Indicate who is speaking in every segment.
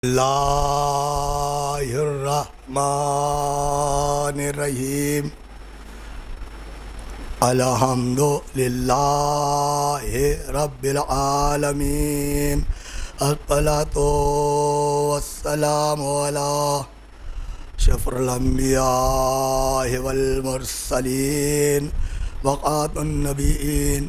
Speaker 1: Bismillahirrahmanirrahim. Alhamdulillahi Rabbil Alamin. As-salatu wassalamu ala syafrul anbiya'i wal mursalin wa qatun nabiyyin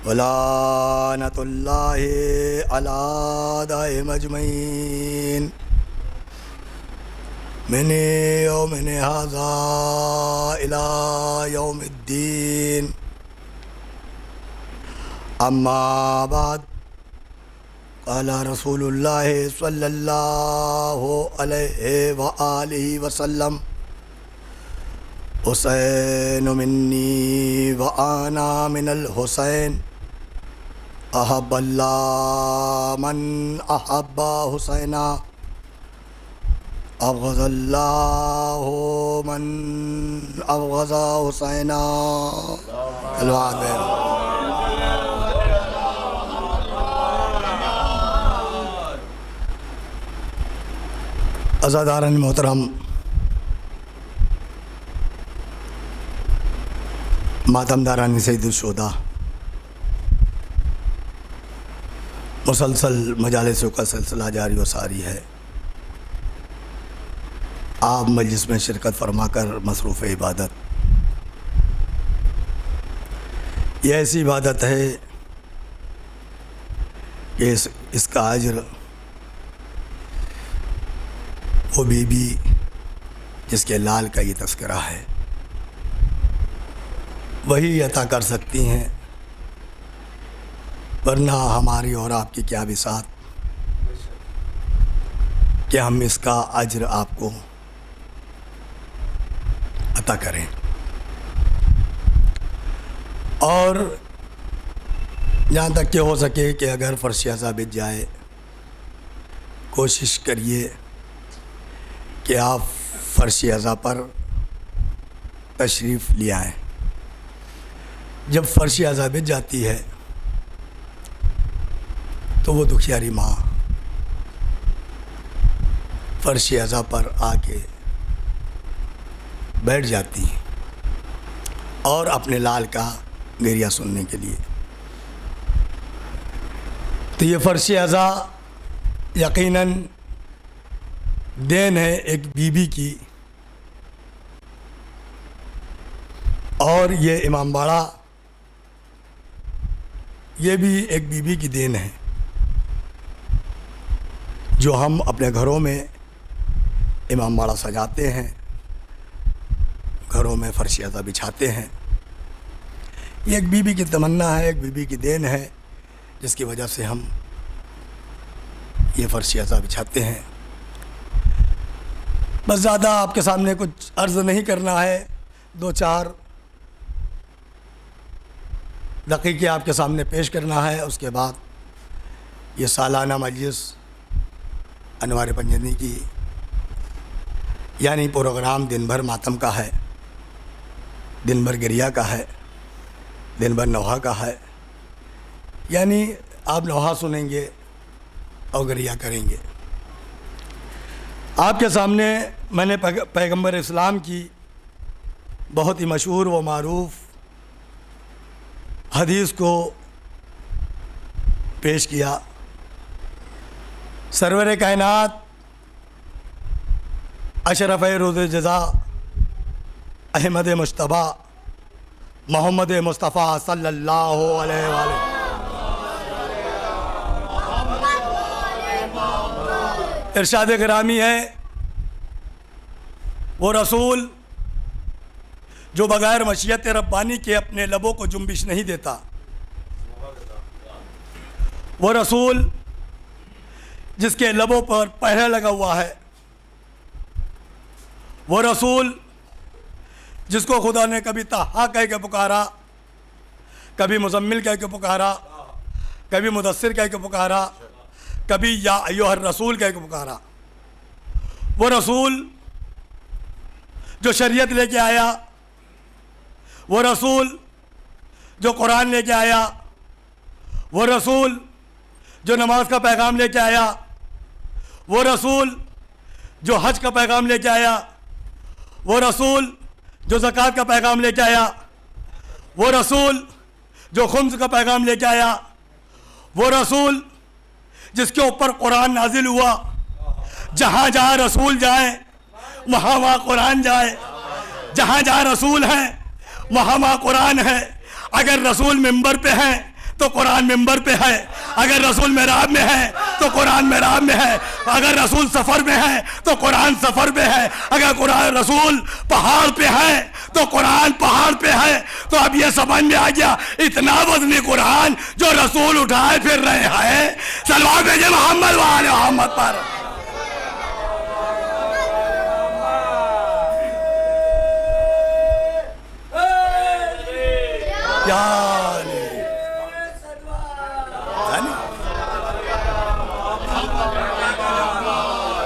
Speaker 1: वलानतुल्लाहि अला दाइम अजमईन मिने यौमिन हाज़ा इला यौमिद्दीन अम्मा बाद क़ाला रसूलुल्लाहि सल्लल्लाहु अलैहि व आलिहि वसल्लम हुसैन मिन्नी व आना मिनल हुसैन अहब्बल्ला मन अहब्बा हुसैना अबग़ज़ल्लाहु मन अबग़ज़ा हुसैना। अज़ादारन मोहतरम, मातमदारान सैयदुश्शुहदा, मुसलसल मजालिसों का सिलसिला जारी व सारी है। आप मजलिस में शिरकत फरमाकर मसरूफ़ इबादत, यह ऐसी इबादत है कि इसका अज्र वो बीबी जिसके लाल का ये तज़किरा है वही अता कर सकती हैं, वरना हमारी और आपकी क्या बिसात कि हम इसका अज्र आपको अता करें। और जहाँ तक कि हो सके कि अगर फ़र्श अज़ा बिछ जाए, कोशिश करिए कि आप फ़र्श अज़ा पर तशरीफ़ ले आएँ। जब फ़र्श अज़ा बिछ जाती है तो वो दुखियारी माँ फ़र्श अज़ा पर आके बैठ जाती हैं और अपने लाल का गिरिया सुनने के लिए। तो ये फ़र्श अज़ा यकीनन देन है एक बीबी की, और ये इमामबाड़ा ये भी एक बीबी की देन है जो हम अपने घरों में इमामबाड़ा सजाते हैं, घरों में फ़र्श अज़ा बिछाते हैं। ये एक बीबी की तमन्ना है, एक बीबी की देन है, जिसकी वजह से हम ये फ़र्श अज़ा बिछाते हैं। बस ज़्यादा आपके सामने कुछ अर्ज़ नहीं करना है, दो चार दक़ीक़े आपके सामने पेश करना है। उसके बाद ये सालाना मजलिस अनवार पंजनी की, यानी प्रोग्राम दिन भर मातम का है, दिन भर गिरिया का है, दिन भर नौहा का है। यानी आप नौहा सुनेंगे और गिरिया करेंगे। आपके सामने मैंने पैगंबर इस्लाम की बहुत ही मशहूर व मारूफ़ हदीस को पेश किया। सरवर कायनात अशरफ़ रोज़ जज़ा अहमद मुश्तबा मोहम्मद मुस्तफ़ा सल्लल्लाहु अलैहि वसल्लम इरशाद गिरामी है, वो रसूल जो बग़ैर मशीयत रब्बानी के अपने लबों को जुम्बिश नहीं देता, वो रसूल जिसके लबों पर पहरा लगा हुआ है, वो रसूल जिसको खुदा ने कभी तहा कह के पुकारा, कभी मुजम्मिल कह के पुकारा, कभी मुदस्सिर कह के पुकारा, कभी या अय्युहर रसूल कह के पुकारा। वो रसूल जो शरीयत लेके आया, वो रसूल जो कुरान लेके आया, वो रसूल जो नमाज का पैगाम लेके आया, वो रसूल जो हज का पैगाम लेके आया, वो रसूल जो ज़कात का पैगाम लेके आया, वो रसूल जो खुम्स का पैगाम लेके आया, वो रसूल जिसके ऊपर कुरान नाजिल हुआ। जहाँ जहाँ रसूल जाए वहाँ वहाँ कुरान जाए, जहाँ जहाँ रसूल हैं वहाँ वहाँ कुरान है। अगर रसूल मिंबर पे हैं तो कुरान मिंबर पे है, अगर रसूल मेराब में है तो कुरान मेराब में है, अगर रसूल सफ़र में है तो कुरान सफ़र पे है, अगर कुरान रसूल पहाड़ पे है तो कुरान पहाड़ पे है। तो अब ये समझ में आ गया, इतना वज़नी कुरान जो रसूल उठाए फिर रहे हैं। सलवात भेजे मोहम्मद वाले मोहम्मद पर।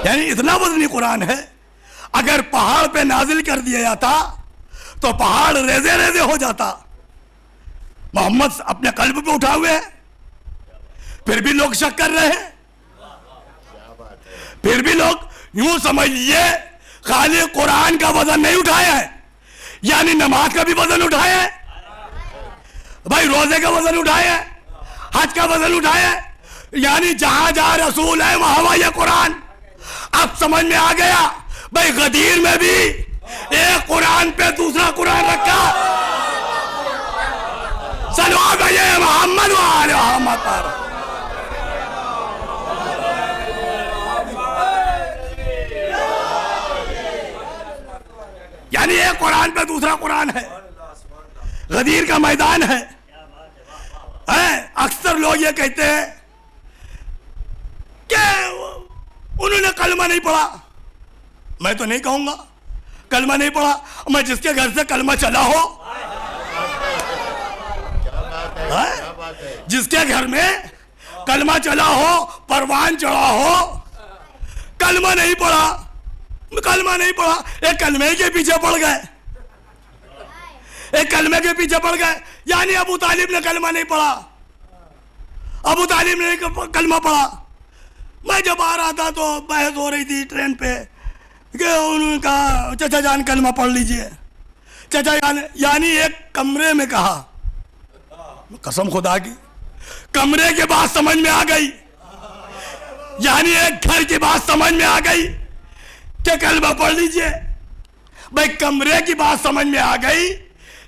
Speaker 1: यानी इतना वज़नी कुरान है, अगर पहाड़ पे नाजिल कर दिया जाता तो पहाड़ रेजे रेजे हो जाता। मोहम्मद अपने कल्ब पे उठा हुए हैं, फिर भी लोग शक कर रहे हैं, फिर भी लोग यूं समझिए खाली कुरान का वजन नहीं उठाया है, यानी नमाज का भी वजन उठाया है, भाई रोजे का वजन उठाया है, हज का वजन उठाया है, यानी जहां जहां रसूल है वहां वहां ये कुरान। अब समझ में आ गया भाई, गदीर में भी एक कुरान पे दूसरा कुरान रखा। सलवात भेजे मोहम्मद वाले मोहम्मद पर। यानी एक कुरान पे दूसरा कुरान है, गदीर का मैदान है। अक्सर लोग ये कहते हैं कि उन्होंने कलमा नहीं पढ़ा। मैं तो नहीं कहूंगा कलमा नहीं पढ़ा, मैं जिसके घर से कलमा चला हो, जिसके घर में कलमा चला हो, परवान चढ़ा हो, कलमा नहीं पढ़ा, कलमा नहीं पढ़ा, एक कलमे के पीछे पड़ गए, एक कलमे के पीछे पड़ गए। यानी अबू तालिब ने कलमा नहीं पढ़ा, अबू तालिब ने कलमा पढ़ा। मैं जब आ रहा था तो बहस हो रही थी ट्रेन पे कि उन्होंने कहा चाचा जान कलमा पढ़ लीजिए, चाचा जान, यानी एक कमरे में कहा, कसम खुदा की कमरे की बात समझ में आ गई, यानी एक घर की बात समझ में आ गई कि कलमा पढ़ लीजिए। भाई कमरे की बात समझ में आ गई,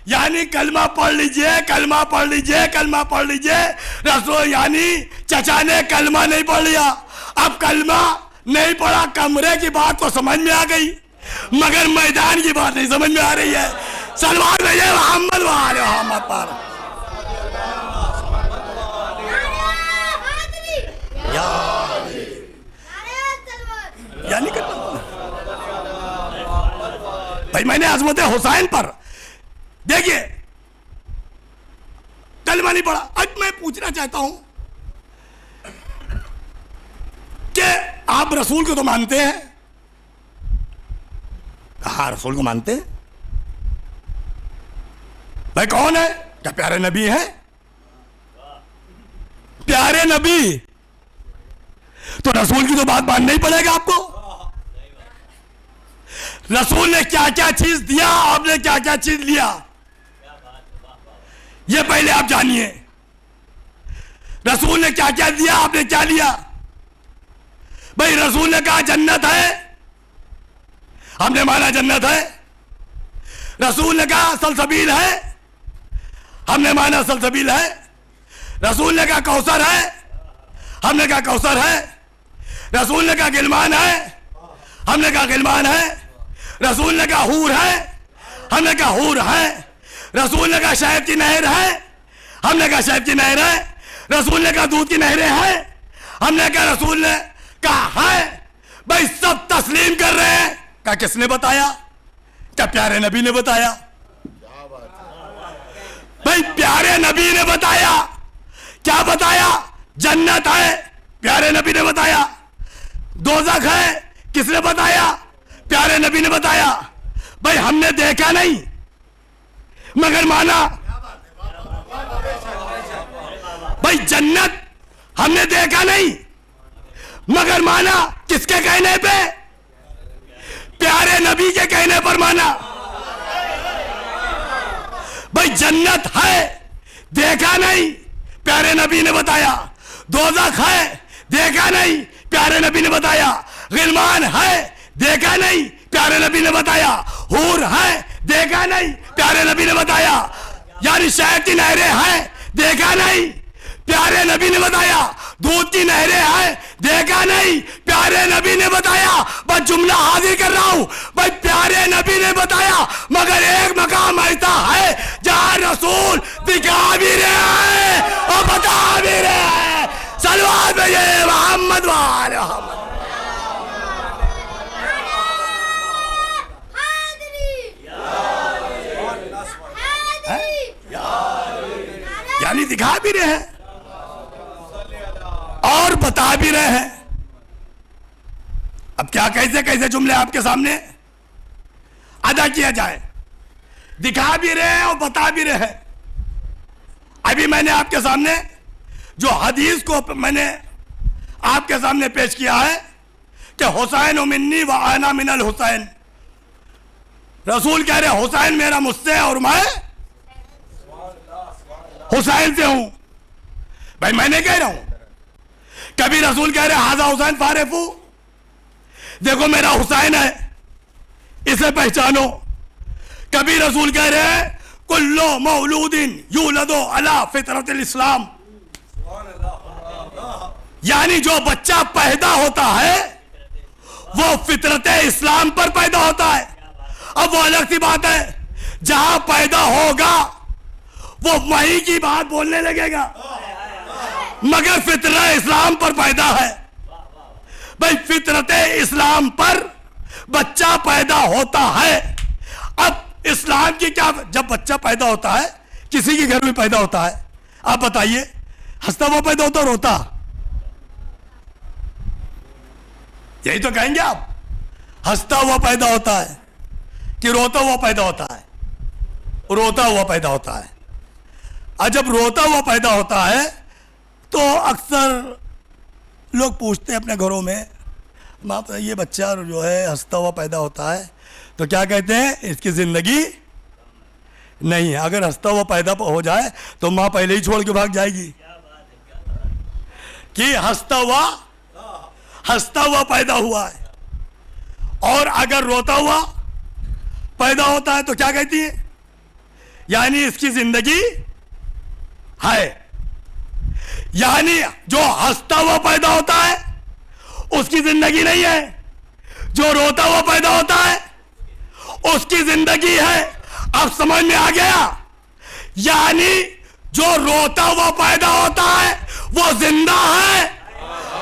Speaker 1: यानी कलमा पढ़ लीजिए, कलमा पढ़ लीजिए, कलमा पढ़ लीजिए। रसूल यानी चचा ने कलमा नहीं पढ़ लिया, अब कलमा नहीं पढ़ा, कमरे की बात तो समझ में आ गई मगर मैदान की बात नहीं समझ में आ रही है। सलवात भेजे मोहम्मद वाले मोहम्मद पर। यानी भाई मैंने अजमत हुसैन पर देखिए कलमा नहीं पढ़ा। आज मैं पूछना चाहता हूं कि आप रसूल को तो मानते हैं? कहा रसूल को मानते हैं? भाई कौन है? क्या प्यारे नबी हैं? प्यारे नबी तो रसूल की तो बात मानना ही पड़ेगा आपको। रसूल ने क्या क्या चीज दिया, आपने क्या क्या चीज लिया, ये पहले आप जानिए। रसूल ने क्या क्या दिया, आपने क्या लिया। भाई रसूल ने कहा जन्नत है, हमने माना जन्नत है। रसूल ने कहा सलसबील है, हमने माना सलसबील है। रसूल ने कहा कौसर है, हमने कहा कौसर है। रसूल ने कहा गिलमान है, हमने कहा गिलमान है। रसूल ने कहा हूर है, हमने कहा हूर है। रसूल ने कहा शहद की नहर है, हमने कहा शहद की नहर है। रसूल ने कहा दूध की नहरें हैं, हमने कहा रसूल ने कहा है। भाई सब तस्लीम कर रहे हैं, क्या किसने बताया? क्या प्यारे नबी ने बताया? भाई प्यारे नबी ने बताया। क्या बताया? जन्नत है, प्यारे नबी ने बताया। दोज़ख है, किसने बताया? प्यारे नबी ने बताया। भाई हमने देखा नहीं मगर माना। भाई जन्नत हमने देखा नहीं मगर माना। किसके कहने पे? प्यारे नबी के कहने पर माना। भाई जन्नत है, देखा नहीं, प्यारे नबी ने बताया। दोज़ख है, देखा नहीं, प्यारे नबी ने बताया। गिलमान है, देखा नहीं, प्यारे नबी ने बताया। हूर है, देखा नहीं, प्यारे नबी ने बताया। यानी शहद की नहरें हैं, देखा नहीं, प्यारे नबी ने बताया। दूध की नहरें हैं, देखा नहीं, प्यारे नबी ने बताया। बस जुमला हाजिर कर रहा हूं। भाई प्यारे नबी ने बताया मगर एक मकाम ऐसा है जहां रसूल दिखा भी रहे हैं और बता भी रहे हैं। सलवात भेजिए मोहम्मद वाले मोहम्मद। यानी दिखा भी रहे हैं और बता भी रहे हैं। अब क्या कैसे कैसे जुमले आपके सामने अदा किया जाए? दिखा भी रहे हैं और बता भी रहे हैं। अभी मैंने आपके सामने जो हदीस को मैंने आपके सामने पेश किया है कि हुसैन मिन्नी व आना मिनल हुसैन। रसूल कह रहे हुसैन मेरा मुझसे और मैं हुसैन से हूं। भाई मैंने कह रहा हूं। कभी रसूल कह रहे हाजा हुसैन फारेफू, देखो मेरा हुसैन है, इसे पहचानो। कभी रसूल कह रहे हैं कुल्लो मौलूदिन यूलदो अला फितरतिल इस्लाम, यानी जो बच्चा पैदा होता है वो फितरत इस्लाम पर पैदा होता है। अब वो अलग सी बात है, जहां पैदा होगा वो वहीं की बात बोलने लगेगा, मगर फितरत इस्लाम पर पैदा है। भाई फितरत इस्लाम पर बच्चा पैदा होता है। अब इस्लाम की क्या, जब बच्चा पैदा होता है किसी के घर में पैदा होता है, आप बताइए हंसता हुआ पैदा होता रोता? यही तो कहेंगे आप। हंसता हुआ पैदा होता है कि रोता हुआ पैदा होता है? रोता हुआ पैदा होता है। और जब रोता हुआ पैदा होता है तो अक्सर लोग पूछते हैं अपने घरों में, माँ ये बच्चा जो है हंसता हुआ पैदा होता है तो क्या कहते हैं, इसकी ज़िंदगी नहीं है। अगर हंसता हुआ पैदा हो जाए तो माँ पहले ही छोड़ के भाग जाएगी कि हंसता हुआ पैदा हुआ है। और अगर रोता हुआ पैदा होता है तो क्या कहती है, यानी इसकी ज़िंदगी है। यानी जो हंसता हुआ पैदा होता है उसकी जिंदगी नहीं है, जो रोता हुआ पैदा होता है उसकी जिंदगी है। अब समझ में आ गया? यानी जो रोता हुआ पैदा होता है वो जिंदा है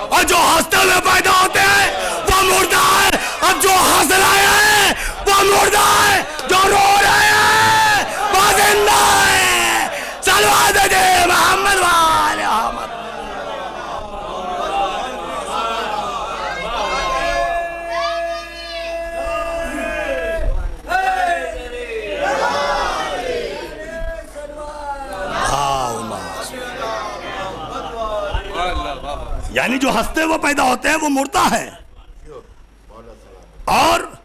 Speaker 1: और जो हंसते हुए पैदा होते हैं वो मुर्दा है। अब जो हंस रहे हैं वो मुर्दा है, जो रो रहे हैं वो जिंदा है। सलवात दे मोहम्मद वाले मोहम्मद। यानी जो हंसते हुए पैदा होते हैं वो मुर्दा है और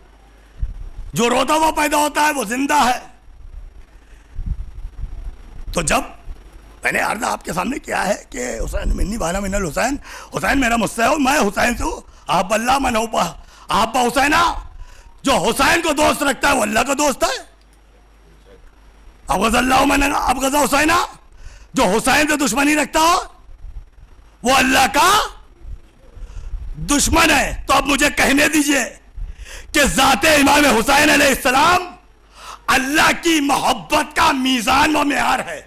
Speaker 1: जो रोता हुआ पैदा होता है वो जिंदा है। तो जब मैंने अर्ज आपके सामने किया है कि हुसैन मिन्नी वाना मिनल हुसैन, हुसैन मेरा मुझसे हो, मैं हुसैन से हूँ। आप अल्लाह मन हो आप हुसैना, जो हुसैन को दोस्त रखता है वो अल्लाह का दोस्त है। अब गज़ल्लाहु मन अब गज़ा हुसैना, जो हुसैन से दुश्मनी रखता हो वो अल्लाह का दुश्मन है। तो अब मुझे कहने दीजिए कि ज़ाते इमाम हुसैन अलैहिस्सलाम अल्लाह की मोहब्बत का मीज़ान व मेयार है।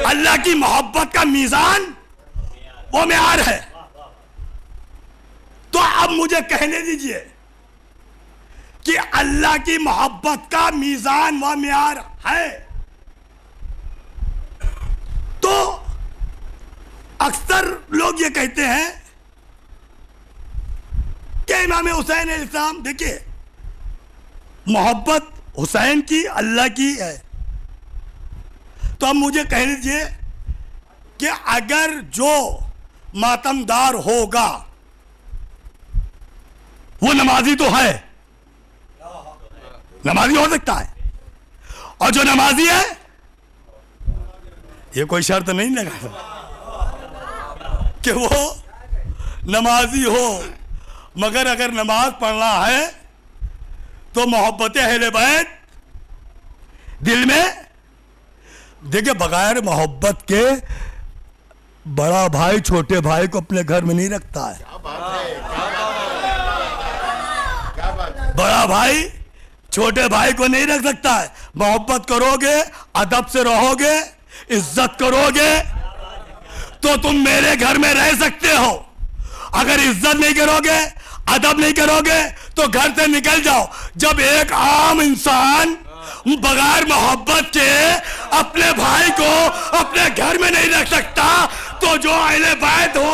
Speaker 1: अल्लाह की मोहब्बत का मीज़ान वो मेयार है। अब मुझे कहने दीजिए कि अल्लाह की मोहब्बत का मीज़ान व मियार है। तो अक्सर लोग ये कहते हैं कि इमाम हुसैन अलैहिस्सलाम, देखिए मोहब्बत हुसैन की अल्लाह की है। तो अब मुझे कह दीजिए कि अगर जो मातमदार होगा वो नमाजी तो है, नमाजी हो सकता है, और जो नमाजी है ये कोई शर्त नहीं लगा कि वो नमाजी हो, मगर अगर नमाज पढ़ना है तो मोहब्बत अहले बैत दिल में, देखिए बगैर मोहब्बत के बड़ा भाई छोटे भाई को अपने घर में नहीं रखता है। बड़ा भाई छोटे भाई को नहीं रख सकता है। मोहब्बत करोगे, अदब से रहोगे, इज्जत करोगे तो तुम मेरे घर में रह सकते हो। अगर इज्जत नहीं करोगे, अदब नहीं करोगे तो घर से निकल जाओ। जब एक आम इंसान बगैर मोहब्बत के अपने भाई को अपने घर में नहीं रख सकता, तो जो अहले बैत हो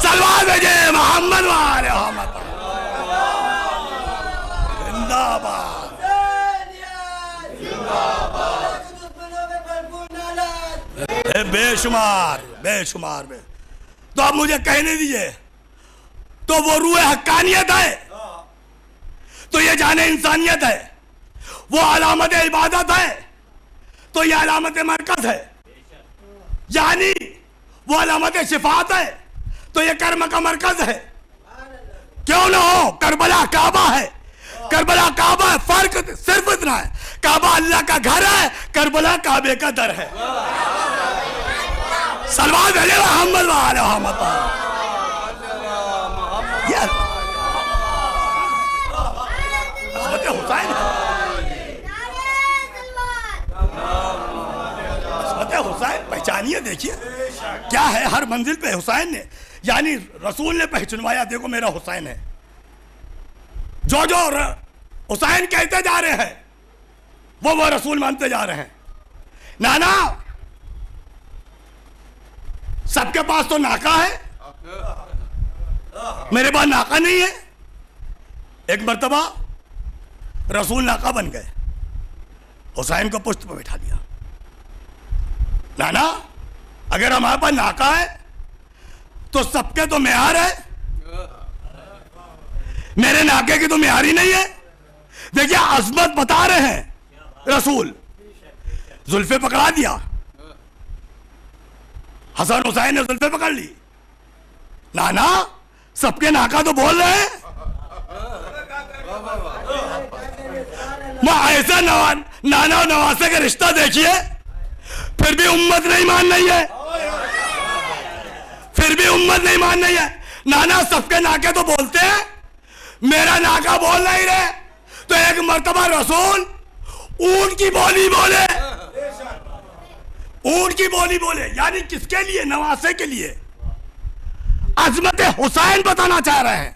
Speaker 1: सलवार भेजे मोहम्मद वाले जिंदाबाद। बेशुमार बेशुमार बे। तो अब मुझे कहने दीजिए, तो वो रूह हक्कानियत है, तो ये जाने इंसानियत है। वो अलामत इबादत है, तो ये अलामत मरकज है। यानी वो अलामत शिफात है, तो ये कर्म का मरकज है। क्यों ना हो, करबला काबा है, करबला काबा है। फर्क सिर्फ इतना है, काबा अल्लाह का घर है, करबला काबे का दर है। सलवात भेजे मोहम्मद वाले मोहम्मद। हुसैन हुसैन पहचानिए, देखिए क्या है। हर मंजिल पे हुसैन ने, यानी रसूल ने पहचानवाया, देखो मेरा हुसैन है। जो जो हुसैन कहते जा रहे हैं वो रसूल मानते जा रहे हैं। नाना सबके पास तो नाका है, मेरे पास नाका नहीं है। एक मर्तबा रसूल नाका बन गए, हुसैन को पुश्त पर बैठा दिया। नाना अगर हमारे पास नाका है तो सबके तो मेयार है, मेरे नाके की तो मेयार ही नहीं है। देखिए अजमत बता रहे हैं रसूल। जुल्फे पकड़ा दिया, हसन हुसैन ने जुल्फे पकड़ ली। नाना सबके नाका तो बोल रहे हैं, ऐसा नाना और नवासे का रिश्ता देखिए, फिर भी उम्मत नहीं मान रही है, फिर भी उम्मत नहीं मान रही है। नाना सबके नाके तो बोलते हैं, मेरा नाका बोल नहीं रहे। तो एक मर्तबा रसूल ऊंट की बोली बोले, ऊंट की बोली बोले, यानी किसके लिए? नवासे के लिए। अजमत हुसैन बताना चाह रहे हैं।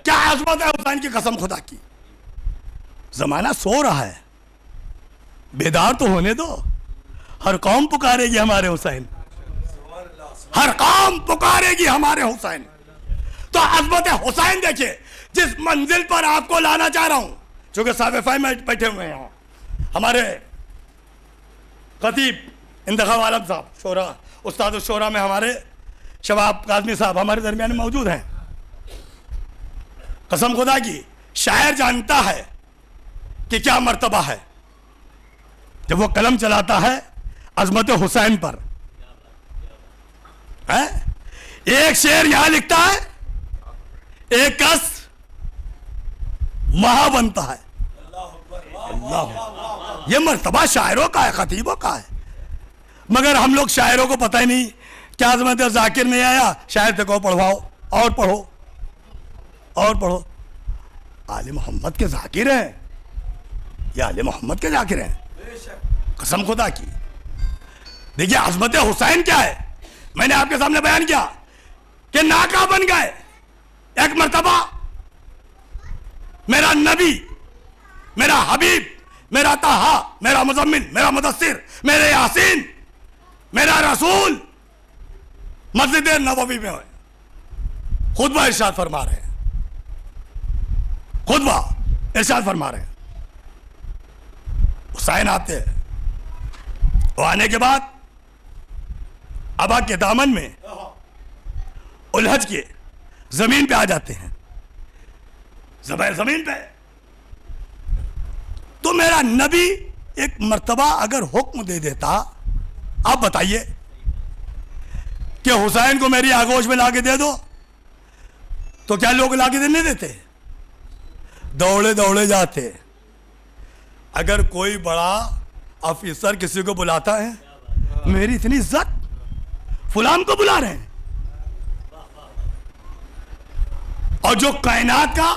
Speaker 1: क्या अजमत है हुसैन की कसम खुदा की। जमाना सो रहा है, बेदार तो होने दो। हर कौम पुकारेगी हमारे हुसैन, हर कौम पुकारेगी हमारे हुसैन। तो अजमत हुसैन देखिए, जिस मंजिल पर आपको लाना चाह रहा हूं, चूंकि साफे में बैठे हुए हैं हमारे खतीब इंतखाब आलम साहब, शोरा उस्ताद शोरा में हमारे शबाब काज़मी साहब हमारे दरमियान मौजूद हैं। कसम खुदा की, शायर जानता है कि क्या मर्तबा है जब वो कलम चलाता है अजमत हुसैन पर। है एक शेर यहां लिखता है, एक कस महा बनता है। अल्लाह, ये मर्तबा शायरों का है, खतीबों का है। मगर हम लोग शायरों को पता ही नहीं। क्या अजमत जाकिर नहीं आया, शायर थे को पढ़वाओ और पढ़ो और पढ़ो। आले मोहम्मद के जाकिर हैं, ये आले मोहम्मद के जाकिर हैं, कसम खुदा की। देखिए अजमत हुसैन क्या है, मैंने आपके सामने बयान किया कि नाका बन गए। एक मर्तबा मेरा नबी, मेरा हबीब, मेरा ताहा, मेरा मुजम्मिल, मेरा मुदस्सिर, मेरे यासीन, मेरा रसूल मस्जिद नबवी में खुतबा इरशाद फरमा रहे हैं, खुतबा इरशाद फरमा रहे हैं। हुसैन आते हैं, वो आने के बाद अबा के दामन में उलझ के जमीन पे आ जाते हैं, जमीन पे। तो मेरा नबी एक मर्तबा अगर हुक्म दे देता, आप बताइए कि हुसैन को मेरी आगोश में लाके दे दो, तो क्या लोग लाके देने देते? दौड़े दौड़े जाते। अगर कोई बड़ा ऑफिसर किसी को बुलाता है, मेरी इतनी इज्जत, फुलाम को बुला रहे हैं, और जो कायनात का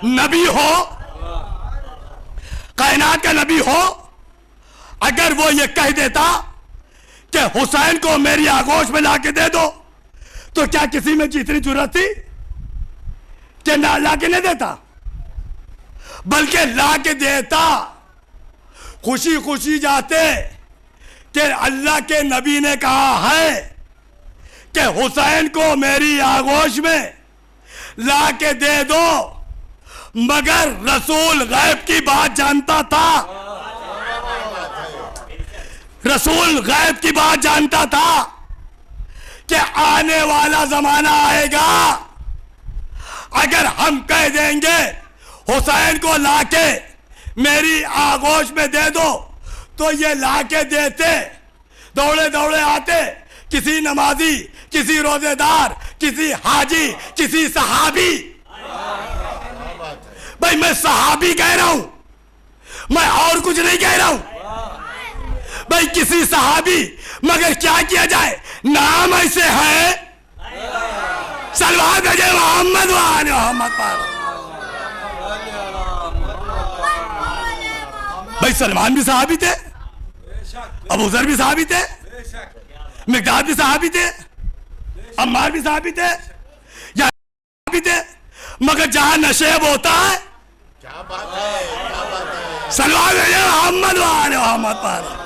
Speaker 1: नबी हो, कायनात का नबी हो, अगर वो ये कह देता कि हुसैन को मेरी आगोश में लाके दे दो, तो क्या किसी में जितनी जरूरत थी कि ना लाके नहीं देता? बल्कि लाके देता, खुशी खुशी जाते कि अल्लाह के नबी ने कहा है कि हुसैन को मेरी आगोश में लाके दे दो। मगर रसूल गैब की बात जानता था, रसूल गैब की बात जानता था कि आने वाला जमाना आएगा, अगर हम कह देंगे हुसैन को लाके मेरी आगोश में दे दो, तो ये लाके देते, दौड़े दौड़े आते, किसी नमाजी, किसी रोजेदार, किसी हाजी, किसी सहाबी। भाई मैं सहाबी कह रहा हूं, मैं और कुछ नहीं कह रहा हूं भाई, किसी सहाबी। मगर क्या किया जाए, नाम ऐसे है, सलवात भेजे मोहम्मद वाले मोहम्मद पर। भाई सलमान भी सहाबी थे, अबू ज़र भी सहाबी थे, मिक़दाद भी सहाबी थे, अम्मार भी सहाबी थे, या भी थे। मगर जहां नशेब होता है, क्या बात है, सलवात भेजे मोहम्मद वाले मोहम्मद पर।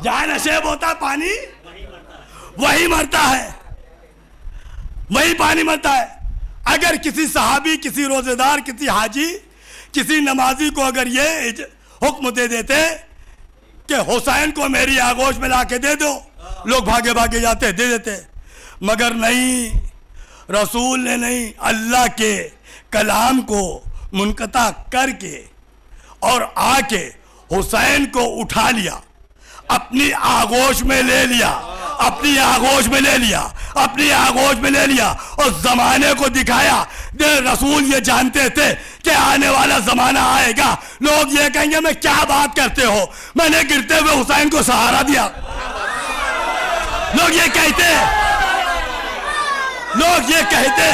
Speaker 1: जहां नशेब होता है, पानी वही मरता है, वही पानी मरता है। अगर किसी सहाबी, किसी रोजेदार, किसी हाजी, किसी नमाजी को अगर ये हुक्म दे देते कि हुसैन को मेरी आगोश में लाके दे दो, लोग भागे भागे जाते, दे देते। मगर नहीं, रसूल ने नहीं, अल्लाह के कलाम को मुनक़ता करके और आके हुसैन को उठा लिया, अपनी आगोश में ले लिया, अपनी आगोश में ले लिया, अपनी आगोश में ले लिया, और जमाने को दिखाया। रसूल ये जानते थे कि आने वाला जमाना आएगा, लोग ये कहेंगे मैं क्या बात करते हो, मैंने गिरते हुए हुसैन को सहारा दिया। लोग ये कहते, लोग ये कहते,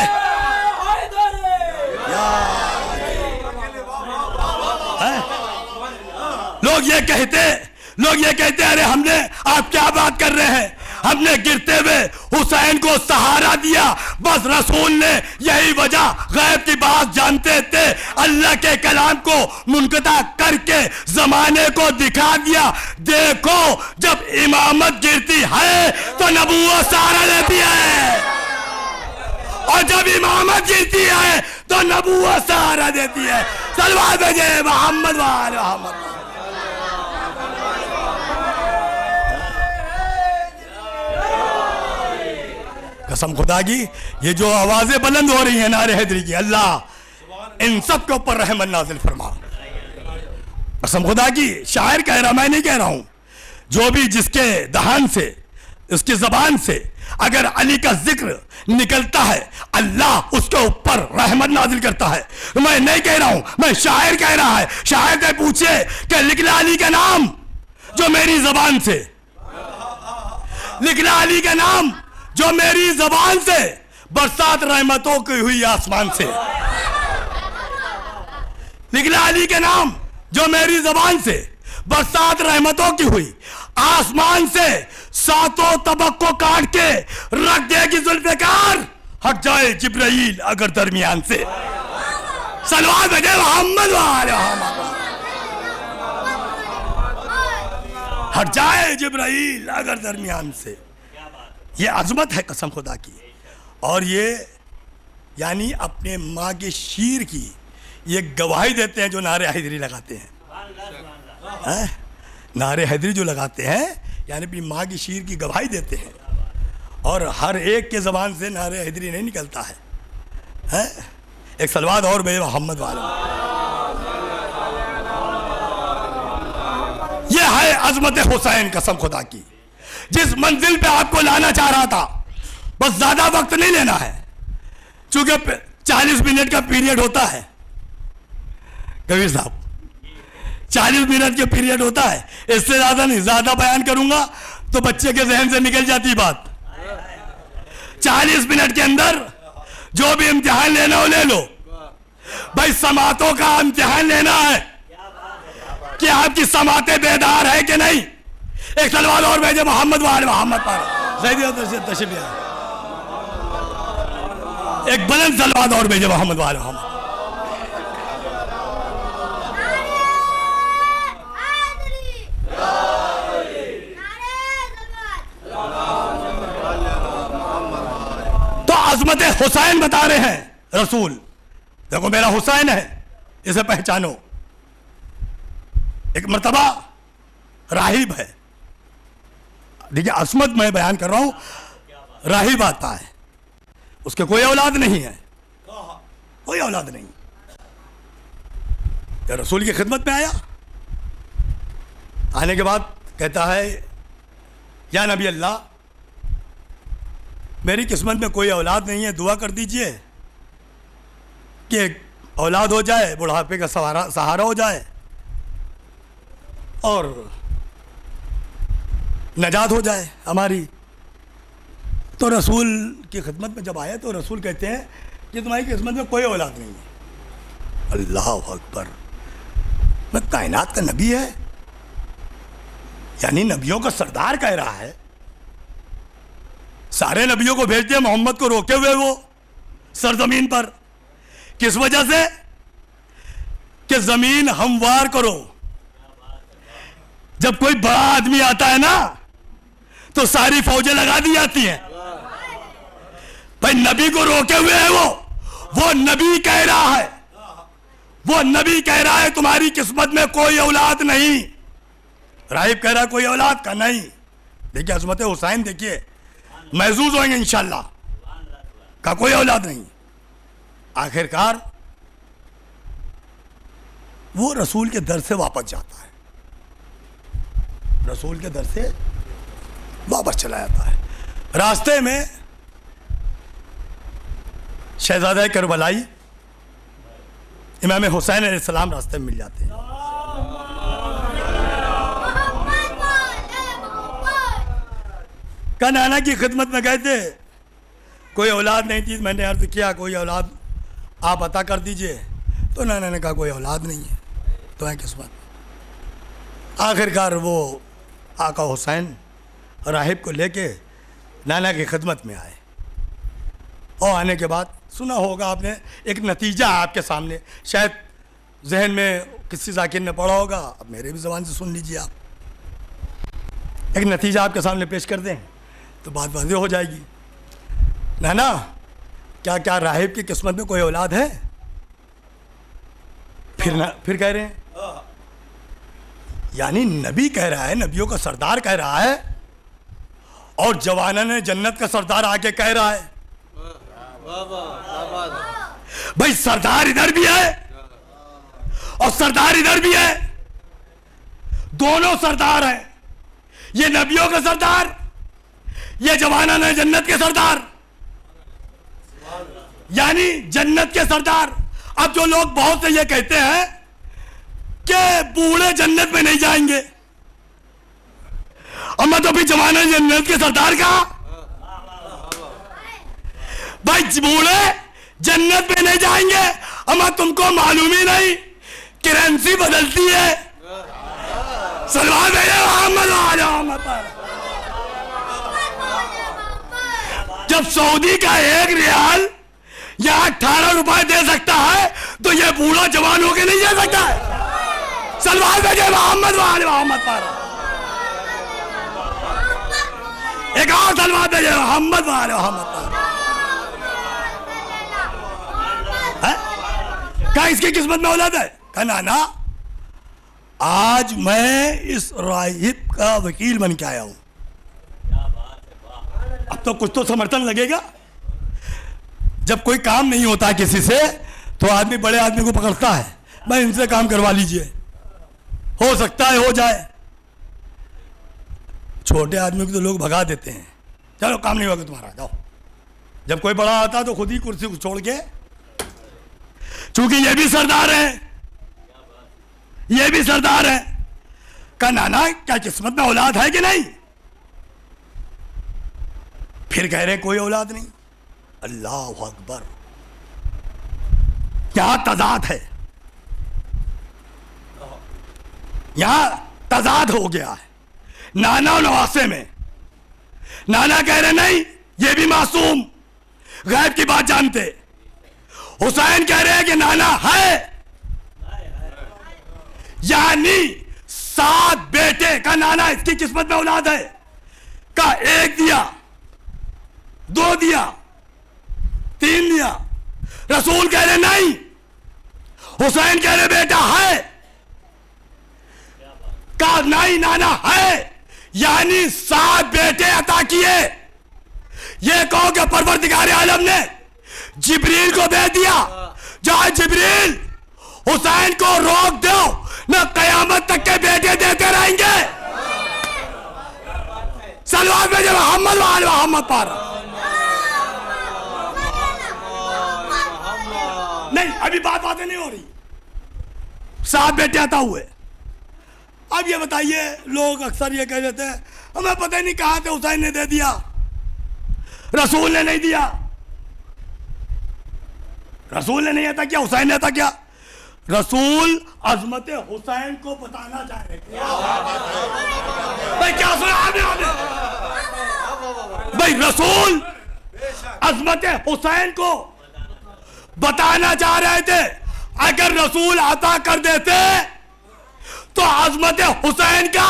Speaker 1: लोग ये कहते अरे हमने, आप क्या बात कर रहे हैं, हमने गिरते हुए हुसैन को सहारा दिया। बस रसूल ने यही वजह, गैब की बात जानते थे, अल्लाह के कलाम को मुनक़ता करके जमाने को दिखा दिया। देखो जब इमामत गिरती है तो नबूवत सहारा लेती है, और जब इमामत गिरती है तो नबूवत सहारा देती है। सलवात भेजे मोहम्मद वाले मोहम्मद। कसम खुदा की, ये जो आवाजें बुलंद हो रही हैं नारे हैदरी की, अल्लाह इन सब के ऊपर रहमत नाजिल फरमा। कसम खुदा की, शायर कह रहा, मैं नहीं कह रहा हूं, जो भी जिसके दहान से, उसकी जबान से अगर अली का जिक्र निकलता है, अल्लाह उसके ऊपर रहमत नाजिल करता है। मैं नहीं कह रहा हूं, मैं शायर कह रहा है। शायर से पूछे कि लिखला अली का नाम जो मेरी जबान से, लिखला अली का नाम जो मेरी जबान से, बरसात रहमतों की हुई आसमान से। लिखला अली के नाम जो मेरी जबान से, बरसात रहमतों की हुई आसमान से। सातों तबक को काट के रख देगी जुल्फ़िकार, हट जाए जिब्राइल अगर दरमियान से। सलवात भेजे मोहम्मद वाले मोहम्मद, हट जाए जिब्राइल अगर दरमियान से। ये अजमत है कसम खुदा की। और ये यानी अपने माँ के शीर की ये गवाही देते हैं जो नारे हैदरी लगाते हैं, नारे हैदरी जो लगाते हैं यानी अपनी माँ की शीर की गवाही देते हैं। और हर एक के ज़बान से नारे हैदरी नहीं निकलता है। एक सलवात और भेजे मोहम्मद वाले। ये है अजमत हुसैन कसम खुदा की। जिस मंजिल पे आपको लाना चाह रहा था, बस ज्यादा वक्त नहीं लेना है, चूंकि 40 मिनट का पीरियड होता है कबीर साहब, 40 मिनट के पीरियड होता है, इससे ज्यादा नहीं। ज्यादा बयान करूंगा तो बच्चे के जहन से निकल जाती बात। 40 मिनट के अंदर जो भी इम्तिहान लेना हो ले लो। भाई समातों का इम्तिहान लेना है कि आपकी समातें बेदार है कि नहीं। एक सलवात और भेजे मोहम्मद वाले मोहम्मद पर तशरीफ। एक बुलंद सलवात और भेजे मोहम्मद वाले मोहम्मद। तो अजमत हुसैन बता रहे हैं रसूल, देखो मेरा हुसैन है, इसे पहचानो। एक मर्तबा राहिब है, देखिए असमत मैं बयान कर रहा हूं, राहिब आता है, उसके कोई औलाद नहीं है, कोई औलाद नहीं। तो रसूल की खिदमत में आया, आने के बाद कहता है या नबी अल्लाह, मेरी किस्मत में कोई औलाद नहीं है, दुआ कर दीजिए कि औलाद हो जाए, बुढ़ापे का सहारा हो जाए और नजात हो जाए हमारी। तो रसूल की खिदमत में जब आए तो रसूल कहते हैं कि तुम्हारी किस्मत में कोई औलाद नहीं है। अल्लाह अकबर, मैं कायनात का नबी है, यानी नबियों का सरदार कह रहा है। सारे नबियों को भेज दिया, मोहम्मद को रोके हुए वो सरजमीन पर। किस वजह से? कि जमीन हमवार करो। जब कोई बड़ा आदमी आता है ना तो सारी फौजें लगा दी जाती हैं। भाई नबी को रोके हुए है वो नबी कह रहा है, वो नबी कह रहा है तुम्हारी किस्मत में कोई औलाद नहीं। राहिब कह रहा है कोई औलाद का नहीं। देखिए अजमत हुसैन, देखिए महसूस होंगे इंशाल्लाह, का कोई औलाद नहीं। आखिरकार वो रसूल के दर से वापस जाता है, रसूल के दर से वापस चला जाता है। रास्ते में शहजादा करबलाई इमाम हुसैन अलैहिस्सलाम रास्ते में मिल जाते हैं। का नाना की खिदमत में गए थे, कोई औलाद नहीं थी। मैंने अर्ज किया कोई औलाद आप अता कर दीजिए, तो नाना ने कहा कोई औलाद नहीं है, तो है किस्मत। आखिरकार वो आका हुसैन राहिब को लेके नाना की खिदमत में आए, और आने के बाद सुना होगा आपने, एक नतीजा है आपके सामने, शायद जहन में किसी जाकिर ने पढ़ा होगा, अब मेरे भी ज़बान से सुन लीजिए आप। एक नतीजा आपके सामने पेश कर दें तो बात वाज़ेह हो जाएगी। नाना, क्या क्या राहिब की किस्मत में कोई औलाद है? फिर कह रहे हैं, यानी नबी कह रहा है, नबियों का सरदार कह रहा है, और जवाना ने जन्नत का सरदार आके कह रहा है। भाई सरदार इधर भी है और सरदार इधर भी है, दोनों सरदार हैं। ये नबियों का सरदार, ये जवाना ने जन्नत के सरदार, यानी जन्नत के सरदार। अब जो लोग बहुत से ये कहते हैं कि बूढ़े जन्नत में नहीं जाएंगे, और मैं तो भी जवाना ने जन्नत के सरदार कहा। भाई बूढ़े जन्नत में नहीं जाएंगे, अमा तुमको मालूम ही नहीं करेंसी बदलती है। सलवात भेजे मोहम्मद पर। जब सऊदी का 1 रियाल यहां 18 रुपए दे सकता है तो ये बूढ़ा जवान होके नहीं दे सकता है। सलवार भेजे मोहम्मद वाले मोहम्मद पर एक और सलवार भेजे मोहम्मद वाले मोहम्मद पर। क्या इसकी किस्मत में औलाद है? कहा नाना आज मैं इस राहिब का वकील बन के आया हूं। अब तो कुछ तो समर्थन लगेगा। जब कोई काम नहीं होता किसी से तो आदमी बड़े आदमी को पकड़ता है, भाई इनसे काम करवा लीजिए, हो सकता है हो जाए। छोटे आदमी को तो लोग भगा देते हैं, चलो काम नहीं होगा तुम्हारा, जाओ। जब कोई बड़ा आता तो खुद ही कुर्सी को छोड़ के, चूंकि ये भी सरदार है, ये भी सरदार है। का नाना क्या किस्मत में औलाद है कि नहीं? फिर कह रहे कोई औलाद नहीं। अल्लाह अकबर, क्या तजाद है, यहां तजाद हो गया है नाना और नवासे में। नाना कह रहे नहीं ये भी मासूम, गैब की बात जानते। हुसैन कह रहे हैं कि नाना है, यानी 7 बेटे का नाना इसकी किस्मत में औलाद है। का 1 दिया, 2 दिया, 3 दिया। रसूल कह रहे नहीं, हुसैन कह रहे बेटा है। का नहीं नाना है, यानी 7 बेटे अता किए। ये कहो कि परवरदिगार आलम ने जिब्रील को दे दिया, जहां जिब्रील हुसैन को रोक दो न कयामत तक के बेटे देते रहेंगे। सलवार भेजे मोहम्मद वाले मोहम्मद पर। नहीं अभी बातें नहीं हो रही, 7 बेटे आता हुए। अब ये बताइए, लोग अक्सर ये कह देते हैं हमें पता ही नहीं कहां थे, हुसैन ने दे दिया, रसूल ने नहीं दिया। रसूल ने नहीं आता क्या, हुसैन ने आता क्या? रसूल अजमत हुसैन को बताना चाह रहे थे। भाई क्या सुना आपने? भाई रसूल अजमत हुसैन को बताना चाह रहे थे। अगर रसूल अता कर देते तो अजमत हुसैन का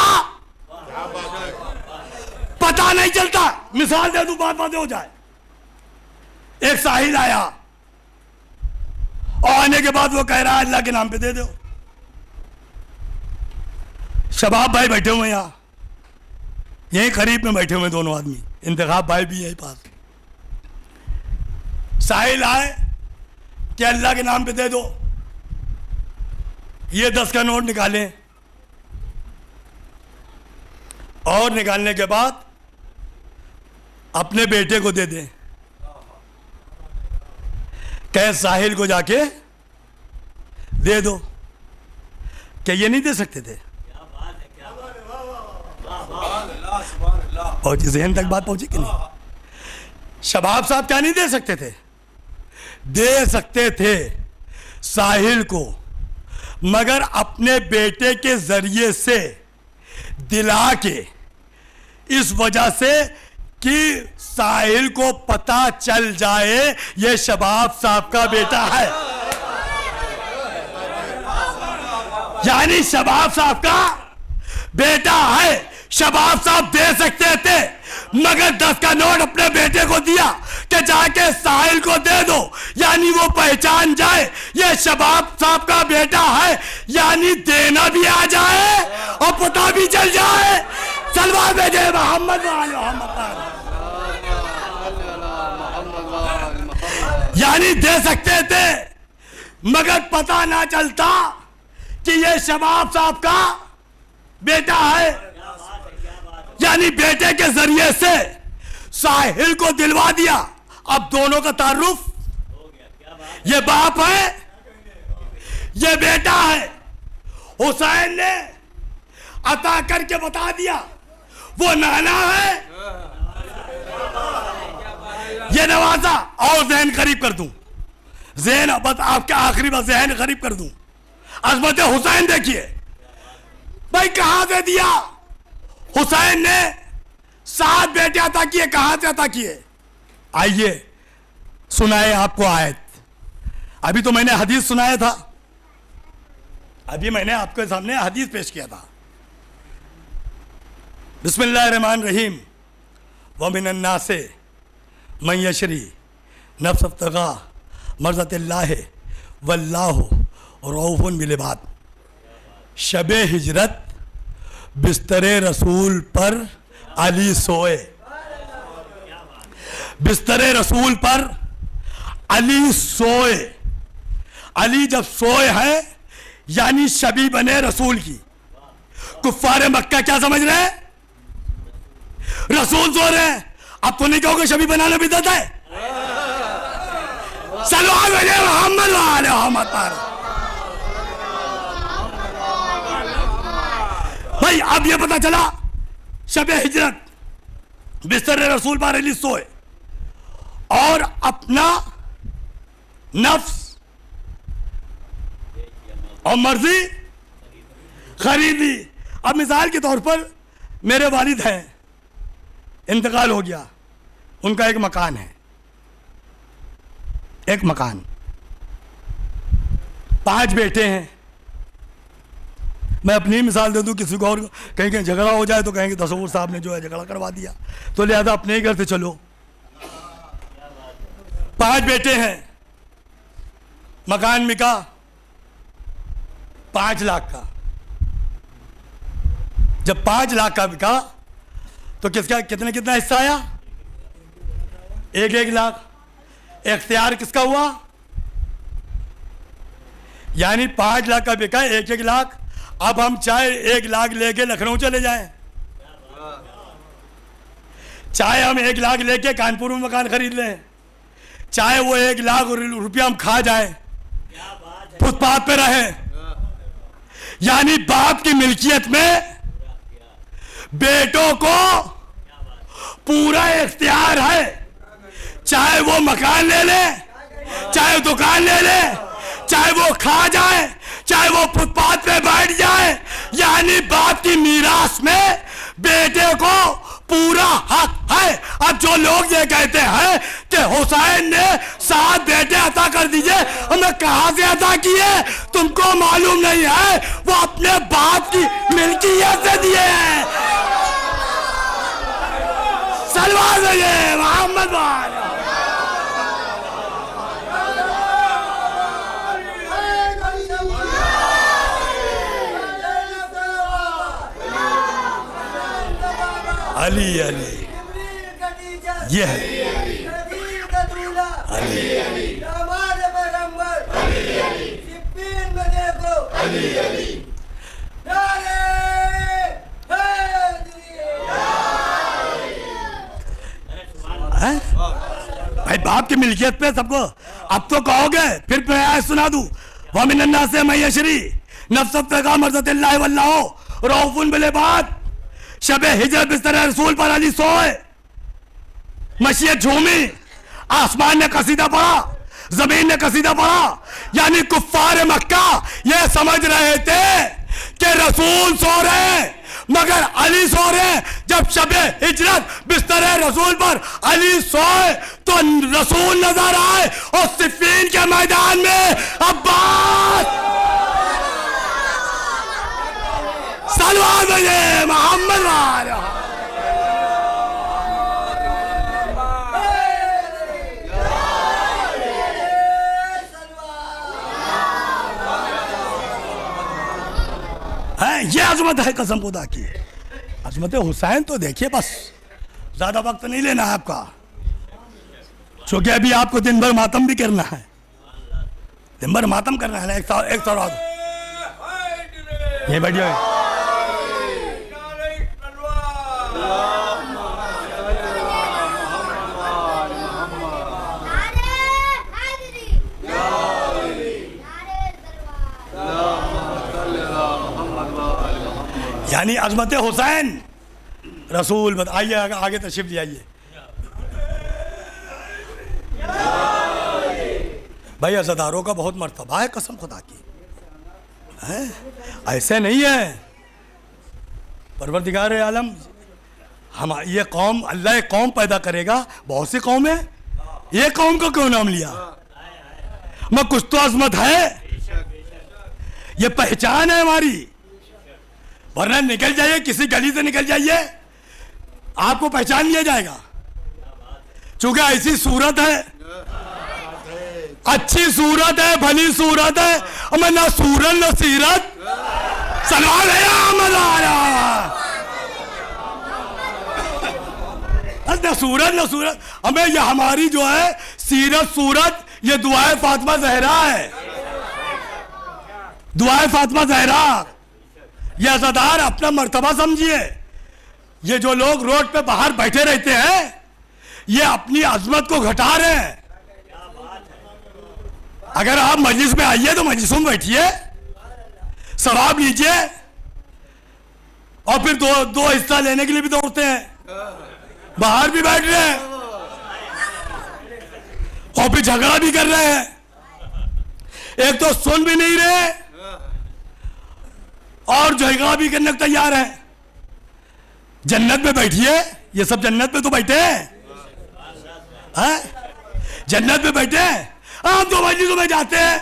Speaker 1: पता नहीं चलता। मिसाल दे दूं, बात हो जाए। एक साहिल आया और आने के बाद वो कह रहा है अल्लाह के नाम पे दे दो। शबाब भाई बैठे हुए यहां, यहीं करीब में बैठे हुए दोनों आदमी, इंतखाब भाई भी यहीं पास। साहिल आए कि अल्लाह के नाम पे दे दो। ये 10 का नोट निकालें और निकालने के बाद अपने बेटे को दे दें। कह साहिल को जाके दे दो। क्या ये नहीं दे सकते थे? पहुंची जहन तक बात पहुंची कि नहीं? शबाब साहब क्या नहीं दे सकते थे? दे सकते थे साहिल को, मगर अपने बेटे के जरिए से दिला के, इस वजह से कि साहिल को पता चल जाए ये शबाब साहब का बेटा है। यानी शबाब साहब का बेटा है। शबाब साहब दे सकते थे, मगर 10 का नोट अपने बेटे को दिया कि जाके साहिल को दे दो, यानी वो पहचान जाए ये शबाब साहब का बेटा है, यानी देना भी आ जाए और पता भी चल जाए। सलवार भेजे मोहम्मद वाले मोहम्मद। यानी दे सकते थे, मगर पता ना चलता कि ये शबाब साहब का बेटा है। यानी बेटे के जरिए से साहिल को दिलवा दिया। अब दोनों का तारुफ, ये बाप है, ये बेटा है। हुसैन ने अता करके बता दिया वो नाना है, ये नवाजा। और जहन करीब कर दूं, जहन बस आपके आखिरी बात, जहन करीब कर दूं। अजमत हुसैन देखिए भाई, कहां से दिया? हुसैन ने 7 बेटे अता किए। कहां से अता किए? आइए सुनाए आपको आयत। अभी तो मैंने हदीस सुनाया था, अभी मैंने आपके सामने हदीस पेश किया था। बिस्मिल्लाहिर्रहमानिर्रहीम। व मिनन नासे मन यशरी नफ्स इब्तिगा मर्ज़तिल्लाह वल्लाहु रऊफ़ुन बिल इबाद। शबे हिजरत बिस्तरे रसूल पर अली सोए, बिस्तरे रसूल पर अली सोए। अली जब सोए हैं यानी शबी बने रसूल की। कुफ्फारे मक्का क्या समझ रहे हैं? रसूल सो रहे हैं। अब तो नहीं कहोगे शबी बनाना बिदअत है। सल्लल्लाहु अलैहि मोहम्मद पर भाई अब ये पता चला शबे हिजरत बिस्तर रसूल पर अली सोए और अपना नफ्स और मर्जी खरीदी। अब मिसाल के तौर पर मेरे वालिद हैं, इंतकाल हो गया, उनका एक मकान है, एक मकान, 5 बेटे हैं। मैं अपनी मिसाल दे दूं, किसी को और कहीं कहीं झगड़ा हो जाए तो कहेंगे तसव्वुर साहब ने जो है झगड़ा करवा दिया, तो लिहाजा अपने ही घर से चलो। 5 बेटे हैं, मकान बिका 5 लाख का। जब 5 लाख का बिका तो किसका कितना हिस्सा आया? 1-1 लाख। इख्तियार किसका हुआ? यानी 5 लाख का बिका, 1-1 लाख। अब हम चाहे 1 लाख लेके लखनऊ चले जाएं, चाहे हम 1 लाख लेके कानपुर में मकान खरीद लें, चाहे वो 1 लाख रुपया हम खा जाएं, फुटपाथ पे रहें, यानी बाप की मिल्कियत में बेटों को पूरा इख्तियार है। चाहे वो मकान ले ले, चाहे दुकान ले ले, चाहे वो खा जाए, चाहे वो फुटपाथ पे बैठ जाए, यानी बाप की मीरास में बेटे को पूरा हक है। अब जो लोग ये कहते हैं कि हुसैन ने 7 बेटे अता कर दीजिए, हमें कहां से अता किए तुमको मालूम नहीं है, वो अपने बाप की मिल्कियत से दिए हैं। सलवार मोहम्मद वाले अली अली ये है भाई बाप की मिल्कियत पे सबको। अब तो कहोगे, फिर मैं सुना दूं, वमिन अन्नास से मैशरी नफ्स इब्तिगा मर्ज़तिल्लाह वल्लाहु रऊफ़ुन बिल इबाद। शबे हिजरत बिस्तर रसूल पर अली सोए, मशीयत झूमी, आसमान ने कसीदा पढ़ा, जमीन ने कसीदा पढ़ा, यानी कुफ्फार मक्का ये समझ रहे थे कि रसूल सो रहे हैं मगर अली सो रहे हैं। जब शबे हिजरत बिस्तर रसूल पर अली सोए तो रसूल नजर आए और सिफ़ीन के मैदान में अब्बास सलवार बजे मोहम्मद वाले। ये अजमत है कसम खुदा की। अजमत हुसैन तो देखिए, बस ज्यादा वक्त नहीं लेना है आपका, क्योंकि अभी आपको दिन भर मातम भी करना है, दिन भर मातम करना है ना। एक सौ ये बैठिए। यानी अजमत हुसैन रसूल। आइए आगे तशरीफ ले आइए भाई। अज़ादारों का बहुत मर्तबा है कसम खुदा की, है ऐसे नहीं है। परवरदिगार आलम हम ये कौम, अल्लाह एक कौम पैदा करेगा, बहुत सी कौम है ये कौम का क्यों नाम लिया? मैं कुछ तो अजमत है, ये पहचान है हमारी। वरना निकल जाइए, किसी गली से निकल जाइए, आपको पहचान लिया जाएगा। चूंकि ऐसी सूरत है, अच्छी सूरत है, भली सूरत है, हमें ना सूरत ना सीरत। सलवार है ना सूरत ना सूरत, हमें ये हमारी जो है सीरत सूरत, ये दुआए फातिमा जहरा है। दुआए फातिमा जहरा, ये अज़ादार अपना मर्तबा समझिए। ये जो लोग रोड पे बाहर बैठे रहते हैं, ये अपनी अजमत को घटा रहे हैं। अगर आप मजलिस में आइए तो मजलिसों में बैठिए, सवाब लीजिए, और फिर दो हिस्सा लेने के लिए भी दौड़ते हैं, बाहर भी बैठ रहे हैं और फिर झगड़ा भी कर रहे हैं। एक तो सुन भी नहीं रहे और झगड़ा भी करने को तैयार है। जन्नत में बैठिए, ये सब जन्नत में तो बैठे हैं, जन्नत में बैठे हैं। आप दो मजलिसों में जाते हैं,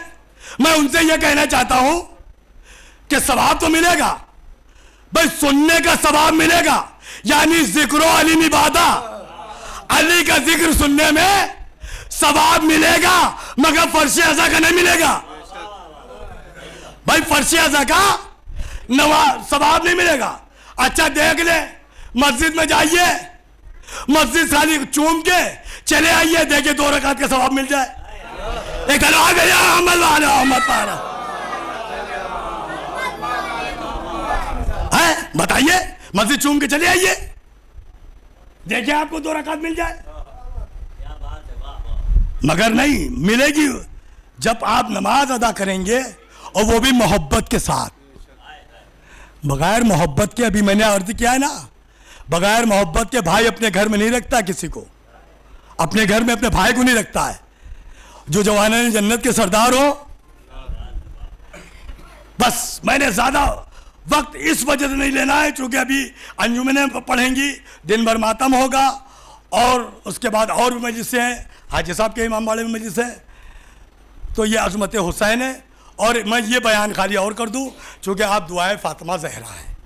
Speaker 1: मैं उनसे यह कहना चाहता हूं कि सवाब तो मिलेगा भाई, सुनने का सवाब मिलेगा, यानी जिक्रो अली इबादा, अली का जिक्र सुनने में सवाब मिलेगा, मगर फर्श अज़ा का नहीं मिलेगा भाई। फर्श अज़ा का सवाब नहीं मिलेगा। अच्छा देख ले, मस्जिद में जाइए, मस्जिद खाली चूम के चले आइए, देखिए 2 रकात का सवाब मिल जाए। एक बताइए, मस्जिद चूम के चले आइए, देखिए आपको 2 रकात मिल जाए। मगर नहीं मिलेगी जब आप नमाज अदा करेंगे, और वो भी मोहब्बत के साथ। बगैर मोहब्बत के, अभी मैंने अर्ज किया है ना, बगैर मोहब्बत के भाई अपने घर में नहीं रखता किसी को, अपने घर में अपने भाई को नहीं रखता है। जो जवान जन्नत के सरदार हो, बस मैंने ज्यादा वक्त इस वजह से नहीं लेना है, क्योंकि अभी अंजुमनें पढ़ेंगी, दिन भर मातम होगा, और उसके बाद और भी मजलिसें हैं, हाजी साहब के इमाम बाड़े में मजलिस है। तो ये अज़मत हुसैन है। और मैं ये बयान खाली और कर दूं, क्योंकि आप दुआए फातिमा ज़हरा हैं।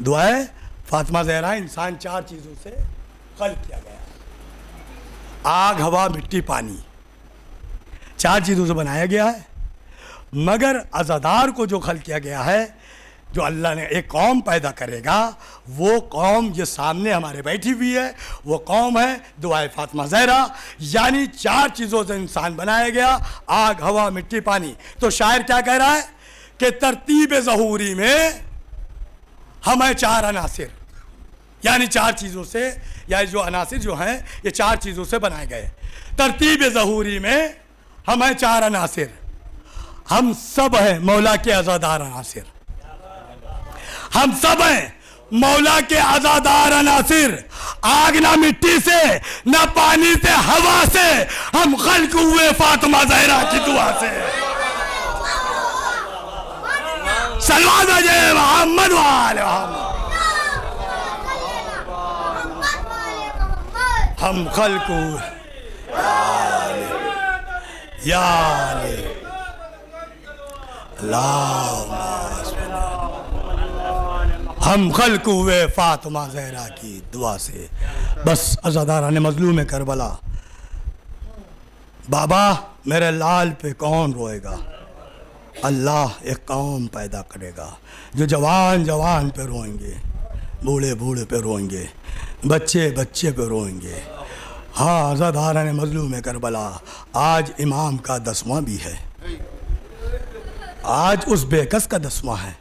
Speaker 1: दुआए फातिमा ज़हरा, इंसान 4 चीज़ों से खल्क़ किया गया, आग हवा मिट्टी पानी, 4 चीज़ों से बनाया गया है। मगर अज़ादार को जो खल्क़ किया गया है, जो अल्लाह ने एक कौम पैदा करेगा, वो कौम ये सामने हमारे बैठी हुई है, वो कौम है दुआए फातिमा ज़हरा। यानी 4 चीज़ों से इंसान बनाया गया, आग हवा मिट्टी पानी। तो शायर क्या कह रहा है कि तरतीब ज़हूरी में हमें 4 अनासिर, यानी 4 चीज़ों से, या जो अनासिर जो हैं ये 4 चीज़ों से बनाए गए। तरतीब ज़हूरी में हमें 4 अनासिर, हम सब हैं मौला के आज़ादार अनासिर, हम सब हैं मौला के आज़ादार अनासिर। आग ना मिट्टी से, ना पानी से, हवा से, हम खल्क़ हुए फातिमा ज़हरा की दुआ से। सल्लल्लाहु अलैहि मोहम्मद वाले हम खल्क़ हुए या हम खल्क़ हुए फातिमा ज़हरा की दुआ से। बस अज़ादारान मज़लूम करबला, बाबा मेरे लाल पे कौन रोएगा? अल्लाह एक कौम पैदा करेगा जो जवान जवान पे रोएंगे, बूढ़े बूढ़े पे रोएंगे, बच्चे बच्चे पे रोएंगे। हाँ अज़ादारान मज़लूम करबला, आज इमाम का 10वां भी है, आज उस बेकस का 10वां है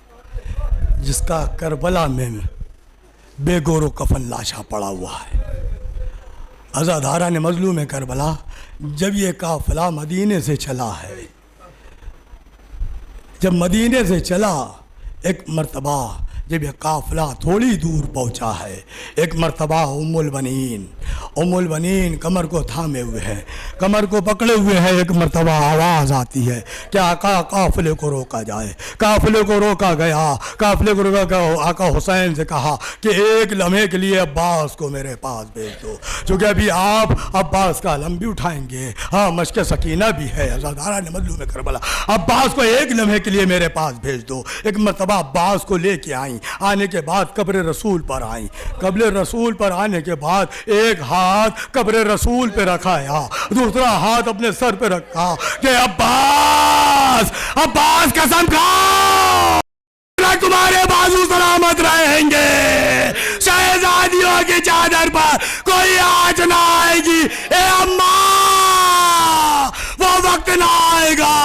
Speaker 1: जिसका करबला में बेगोरो कफन लाशा पड़ा हुआ है। अज़ादारान मज़लूम करबला, जब ये काफ़िला मदीने से चला है, जब मदीने से चला, एक मर्तबा जब यह काफिला थोड़ी दूर पहुंचा है, एक मर्तबा उम्मुल बनीन कमर को थामे हुए हैं, कमर को पकड़े हुए हैं। एक मर्तबा आवाज़ आती है कि आका काफिले को रोका जाए। काफिले को रोका गया, काफिले को रोका गया। आका हुसैन से कहा कि एक लम्हे के लिए अब्बास को मेरे पास भेज दो, क्योंकि अभी आप अब्बास का अलम भी उठाएंगे। हाँ, मशक सकीना भी है। अज़ादारा ने मजलूम करबला, अब्बास को एक लम्हे के लिए मेरे पास भेज दो। एक मर्तबा अब्बास को लेके आई। आने के बाद कब्र रसूल पर आई। कब्र रसूल पर आने के बाद एक हाथ कब्र रसूल पे रखाया, दूसरा हाथ अपने सर पे रखा कि अब्बास कसम खाओ तुम्हारे बाजू सलामत रहेंगे, शहजादियों की चादर पर कोई आंच ना आएगी। ए अम्मा, वो वक्त ना आएगा।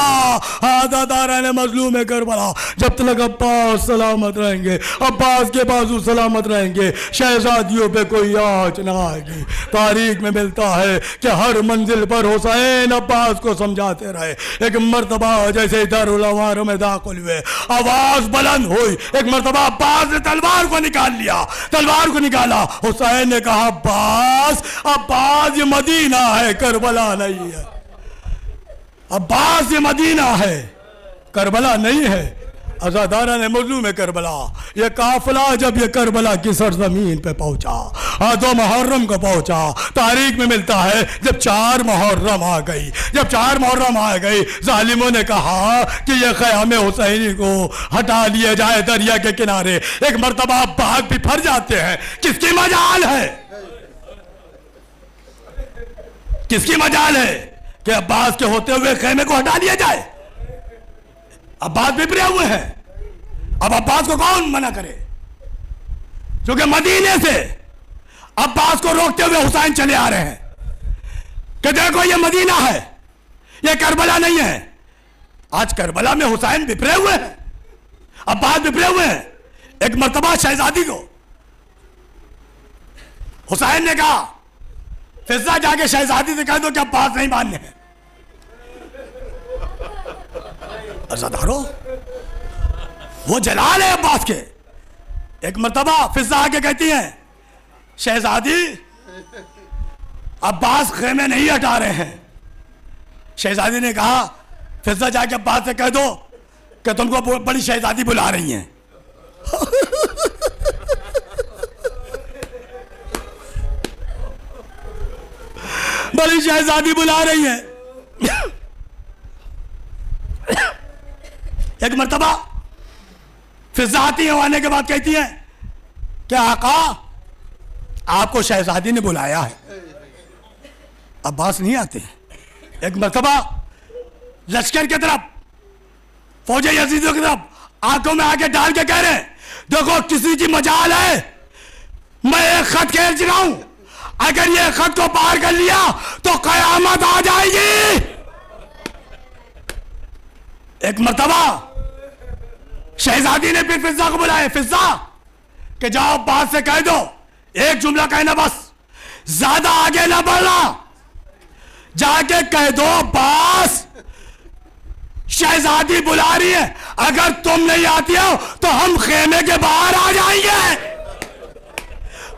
Speaker 1: दादारा ने मजलूम करबला, जब तक अब्बास सलामत रहेंगे, अब्बास के बाजू सलामत रहेंगे, शहजादियों पे कोई आंच ना आएगी। तारीख में मिलता है कि हर मंजिल पर हुसैन अब्बास को समझाते रहे। एक मर्तबा जैसे दारुल अवार में दाखिल हुए, आवाज बुलंद हुई। एक मर्तबा अब्बास ने तलवार को निकाल लिया, तलवार को निकाला। हुसैन ने कहा, अब्बास ये मदीना है, करबला नहीं है। अब्बास ये मदीना है, करबला नहीं है। अज़ादारा ने मजलूम करबला, ये काफिला जब ये करबला की सरजमीन पे पहुंचा, 2 मुहर्रम को पहुंचा। तारीख में मिलता है जब 4 मुहर्रम आ गई, जब 4 मुहर्रम आ गई, जालिमों ने कहा कि ये ख़याम हुसैनी को हटा लिया जाए दरिया के किनारे। एक मर्तबा भाग भी फर जाते हैं। किसकी मजाल है, किसकी मजाल है कि अब्बास के होते हुए खेमे को हटा लिया जाए? अब्बास बिपरे हुए हैं। अब अब्बास को कौन मना करे? क्योंकि मदीने से अब्बास को रोकते हुए हुसैन चले आ रहे हैं कि देखो ये मदीना है, ये करबला नहीं है। आज करबला में हुसैन बिपरे हुए हैं, अब्बास बिपरे हुए हैं। एक मर्तबा शहजादी को हुसैन ने कहा, फिजा जाके शहजादी से कह दो कि अब्बास नहीं मानने हैं। अज़ादारो, वो जलाल है अब्बास के। एक मर्तबा फिजा आके कहती हैं, शहजादी अब्बास खेमे नहीं हटा रहे हैं। शहजादी ने कहा, फिजा जाके अब्बास से कह दो कि तुमको बड़ी शहजादी बुला रही हैं। बड़ी शहजादी बुला रही है। एक मर्तबा फिजा आती है, आने के बाद कहती है कि आका आपको शहजादी ने बुलाया है। अब्बास नहीं आते। एक मर्तबा लश्कर की तरफ, फौज यजीदियों की तरफ आंखों में आके डाल के कह रहे हैं, देखो किसी की मजाल है, मैं एक खत खींच रहा हूं, अगर ये खत को पार कर लिया तो कयामत आ जाएगी। एक मर्तबा शहजादी ने फिर फिजा को बुलाया, फिजा कि जाओ अब्बास से कह दो, एक जुमला कहना बस, ज्यादा आगे ना बढ़ना, जाके कह दो अब्बास शहजादी बुला रही है, अगर तुम नहीं आती हो तो हम खेमे के बाहर आ जाएंगे।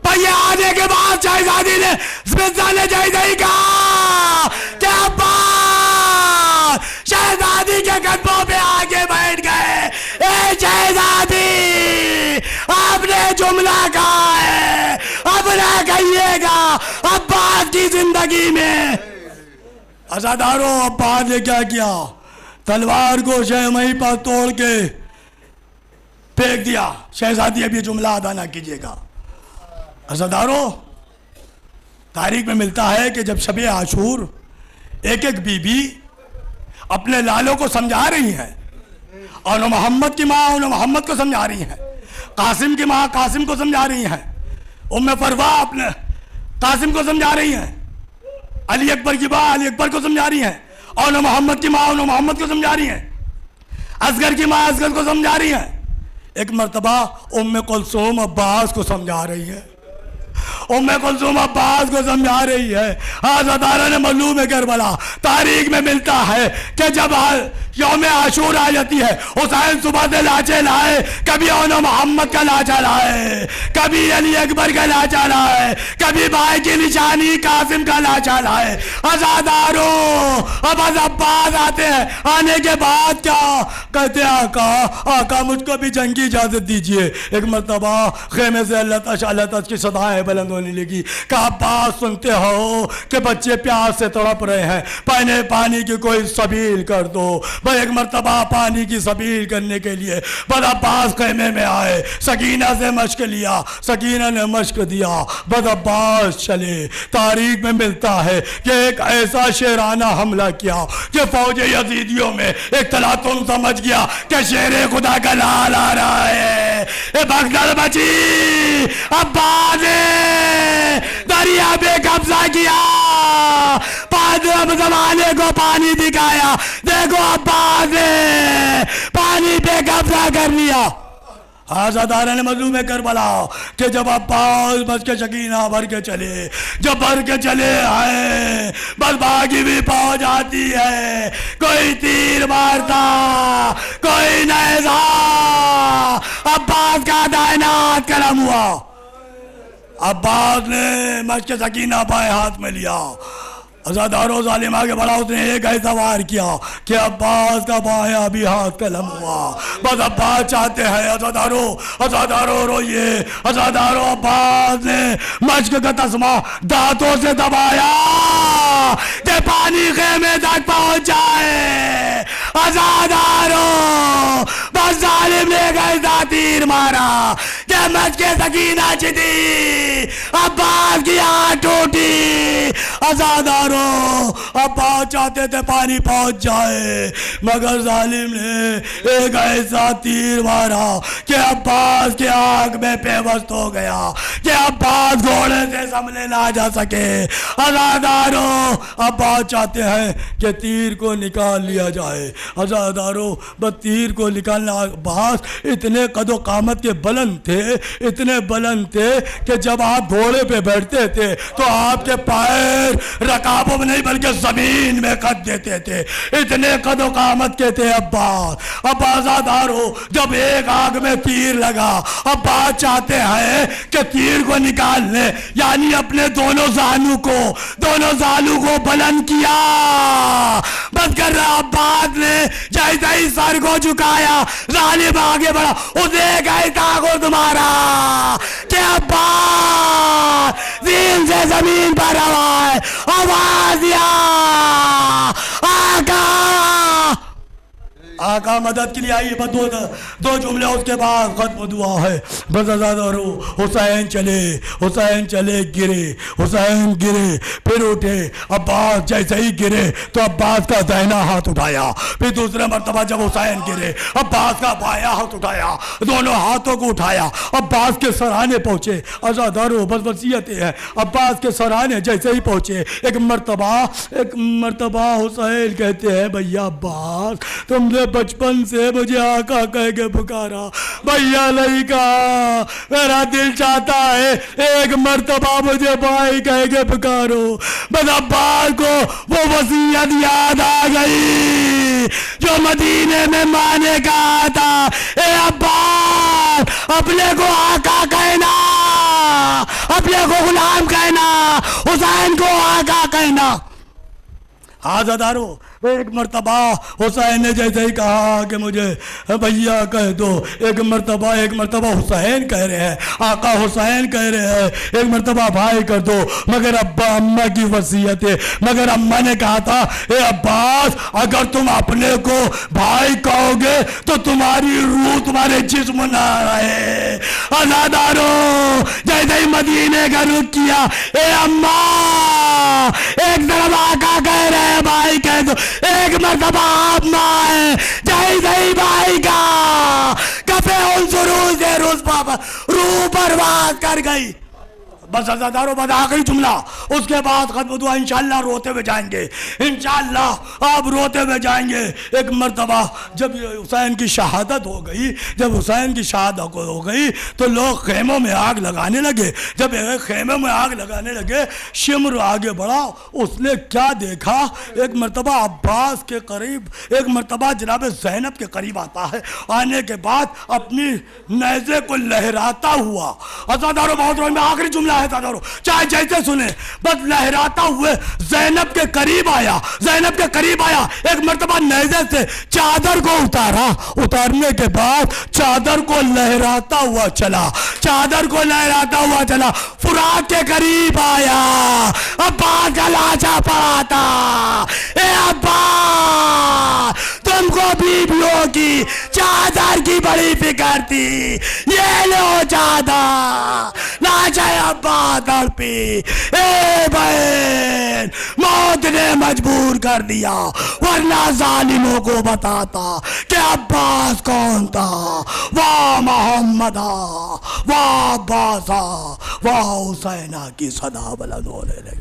Speaker 1: पर ये आने के बाद शहजादी ने फिजा ने जैसे ही कहा कि अब्बास शहजादी के कदमों पे आके बैठ गए। ए शहजादी, आपने जुमला कहा है, अब ना कहिएगा अब्बास की जिंदगी में। अज़ादारो, अब्बास ने क्या किया? तलवार को शहमही पर तोड़ के फेंक दिया। शहजादी, अब ये जुमला अदा ना कीजिएगा। अज़ादारो, तारीख में मिलता है कि जब शब आशूर एक एक बीबी अपने लालों को समझा रही हैं, और मोहम्मद की माँ उन मोहम्मद को समझा रही हैं, कासिम की माँ कासिम को समझा रही हैं, उम्मे फरवा अपने कासिम को समझा रही हैं, अली अकबर की माँ अली अकबर को समझा रही हैं, और मोहम्मद की माँ उन मोहम्मद को समझा रही हैं, असगर की माँ असगर को समझा रही हैं। एक मर्तबा उम्मे कुलसूम अब्बास को समझा रही है, उम्मे कुलसूम अब्बास को समझा रही है। अज़ादारा ने मलूम करबला, तारीख में मिलता है कि जब यौम आशूर आ जाती है, हुसैन सुबह से लाचे लाए, कभी ओनो मोहम्मद का लाचा लाए, कभी अली अकबर का लाचा लाए, कभी भाई की निशानी कासिम का लाचा लाए। आजादारो अब अब्बास आते हैं, आने के बाद क्या कहते हैं, आका मुझको भी जंग की इजाजत दीजिए। एक मरतबा खेमे से अल्लाह की सदाएं बुलंद होने लगी। कहा अब्बास सुनते हो कि बच्चे प्यास से तड़प रहे हैं, पानी की कोई सबील कर दो। भाई एक मरतबा पानी की सबील करने के लिए बद अब्बास खेमे में आए, सकीना से मश्क लिया, सकीना ने मश्क दिया, बद अब्बास चले। तारीख में मिलता है कि एक ऐसा शेराना हमला किया कि फौज यजीदियों में एक तलातुम समझ गया कि शेर खुदा का लाल आ रहा है। भगदड़ बची, अब्बास ने दरिया पे कब्जा किया, जमाने को पानी दिखाया। देखो अब्बास ने पानी पे कब्जा कर लिया। आजादारा ने मजलूम करबला कि जब अब्बास बच के सकीना भर के चले, जब भर के चले आए, बस बागी भी पहुंच आती है, कोई तीर मारता, कोई नैज़ा, अब्बास का दाहिना हाथ कलम हुआ। अब्बास ने मच के सकीना बाएं हाथ में लिया, अज़ादारो जालिमा के बड़ा उसने एक ऐसा वार किया कि अब्बास का बायां भी हाथ कलम हुआ। बस अब्बास चाहते हैं अज़ादारो रोइए, अज़ादारो अब्बास ने मश्क का तस्मा दांतों से दबाया कि पानी खेमे तक पहुंच जाए। अज़ादारो बस जालिम ने एक ऐसा तीर मारा कि मश्क के सकीना चिती, अब्बास की आंख टूटी। अज़ादारो अब्बास चाहते थे पानी पहुंच जाए, मगर जालिम ने एक ऐसा तीर मारा कि अब्बास के आंख में पेवस्त हो गया कि अब्बास घोड़े से संभले ना जा सके। अज़ादारो अब्बास चाहते हैं कि तीर को निकाल लिया जाए। अज़ादारो बस तीर को निकालना, अब्बास इतने कदो कामत के बुलंद थे, इतने बुलंद थे कि जब आप घोड़े पे बैठते थे तो आपके पैर रकाब में नहीं बल्कि जमीन में कद देते थे, इतने कदो कामत के थे अब्बास। अज़ादारो जब एक आग में तीर लगा, अब्बास चाहते हैं कि तीर को निकाल ले, यानी अपने दोनों जानू को बुलंद किया। बस कर रहा अब्बास ने जैसे ही सर को झुकाया, जालिम आगे बढ़ा, उसे गए ताको तुम्हारा कि अब्बास दिल से जमीन पर आवाज आवाज दिया, आका मदद के लिए आई। बस दो जुमले उसके बाद खत्म दुआ है। बस अज़ादारो हुसैन चले गिरे, हुसैन गिरे फिर उठे। अब्बास जैसे ही गिरे तो अब्बास का दाहिना हाथ उठाया, फिर दूसरे मरतबा जब हुसैन गिरे अब्बास का बायां हाथ उठाया, दोनों हाथों को उठाया, अब्बास के सराहने पहुंचे। अज़ादारो बस वसीयत है, अब्बास के सराहने जैसे ही पहुंचे एक मरतबा हुसैन कहते हैं भैया अब्बास तुमने बचपन से मुझे आका कह के पुकारा, भैया नहीं कहा, मेरा दिल चाहता है एक मर्तबा मुझे भाई कह के पुकारो। बस अब्बास को वो वसीयत याद आ गई जो मदीने में माँ ने कहा था, ए अब्बास अपने को आका कहना, अपने को गुलाम कहना, हुसैन को आका कहना। आज़ादारो एक मरतबा हुसैन ने जैसे ही कहा कि मुझे भैया कह दो, एक मरतबा हुसैन कह रहे हैं, आका हुसैन कह रहे हैं, एक मरतबा भाई कर दो, मगर अब्बा अम्मा की वसीयत है। मगर अम्मा ने कहा था ए अब्बास अगर तुम अपने को भाई कहोगे तो तुम्हारी रूह तुम्हारे जिस्म ना रहे। अज़ादारो जैसे ही मदीने का रुख किया, ए अम्मा एक तरफ आका कह रहे हैं भाई कह दो, एक मरतबा आप माए जय भाई का कफे उन सुरूज से रूस पापा रूह बर्बाद कर गई। बस अज़ादारों, बस आखिरी जुमला, उसके बाद खत्म दुआ। इंशाअल्लाह रोते हुए जाएंगे, इंशाअल्लाह आप रोते हुए जाएंगे। एक मर्तबा जब हुसैन की शहादत हो गई, जब हुसैन की शहादत हो गई तो लोग खेमों में आग लगाने लगे। जब खेमे में आग लगाने लगे, शिमर आगे बढ़ा, उसने क्या देखा, एक मर्तबा अब्बास के करीब, एक मर्तबा जनाब ज़ैनब के करीब आता है। आने के बाद अपनी नेज़े को लहराता हुआ, अज़ादारों बहुत में आखिरी जुमला है अज़ादारों, चाहे जैसे सुने, बस लहराता हुए ज़ैनब के करीब आया, ज़ैनब के करीब आया। एक मर्तबा नेज़े से चादर को उतारा, उतारने के बाद चादर को लहराता हुआ चला, चादर को लहराता हुआ चला, फुरात के करीब आया। अब्बास का लाशा पड़ा था। ए अब्बास, तुमको बीवियों की चादर की बड़ी फिक्र थी, ये लो चादर। लाशा अब्बास तड़पी। ए बहन, मौत ने मजबूर कर दिया, वरना जालिमों को बताता कि अब्बास कौन था। वाह मोहम्मदा, वाह अब्बासा, वाह हुसैना की सदा बुलंद होने लगी।